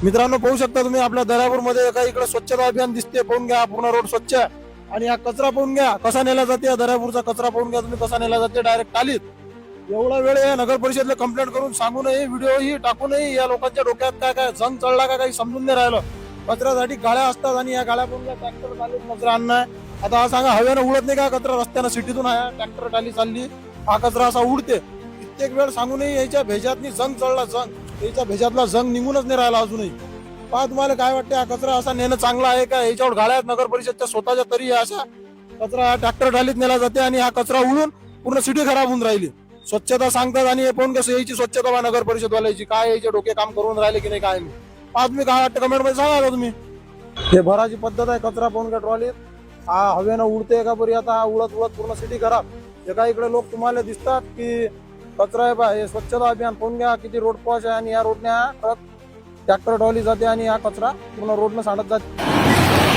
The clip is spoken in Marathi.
मित्रांनो पाहू शकता तुम्ही आपल्या दर्यापूरमध्ये काही इकडे स्वच्छता अभियान दिसते, पाहून घ्या पूर्ण रोड स्वच्छ आहे. आणि हा कचरा पाहून घ्या कसा नेला जाते, दर्यापूरचा कचरा पाहून घ्या तुम्ही कसा नेला जाते डायरेक्ट टालीत. एवढा वेळ आहे नगर परिषदेला कंप्लेंट करून सांगूनही व्हिडिओही टाकूनही या लोकांच्या डोक्यात काय काय जंग चढला का काही समजून नाही राहिलं. कचऱ्यासाठी गाड्या असतात आणि या गाड्या पाहून ट्रॅक्टर चालू कचरा आणणार. आता हा सांगा हवेनं उडत नाही का कचरा, रस्त्यानं सिटीतून आहे ट्रॅक्टर टाली चालली, हा कचरा असा उडते. कित्येक वेळ सांगूनही याच्या भेजातनी जंग चढला, जंग याच्या भेजातला जंग निघूनच नाही राहिला अजूनही. पहा तुम्हाला काय वाटतं हा कचरा असा नेणं चांगला आहे का? याच्यावर गाड्या आहेत नगर परिषदच्या स्वतःच्या तरी अशा कचरा ट्रॅक्टर टालीत नेला जाते आणि हा कचरा उडून पूर्ण सिटी खराब होऊन राहिली. स्वच्छता सांगतात आणि हे पाहून कसं यायची स्वच्छता बा नगर परिषदवाल्याची काय याचे डोके काम करून राहिले की नाही काय नाही. पहा तुम्ही काय वाटतं कमेंट मध्ये सांगा का तुम्ही. हे भराची पद्धत आहे कचरा पाहून का ट्रॉलीत, हा हवेनं उडते का बरी, आता हा उडत उडत पूर्ण सिटी खराब. एका इकडे लोक तुम्हाला दिसतात की कचरा आहे बा, हे स्वच्छता अभियान पाहून घ्या किती रोड पॉश आहे आणि या रोडने ट्रक ट्रॅक्टर ट्रॉली जाते आणि हा कचरा पूर्ण रोडनं सांडत जाते.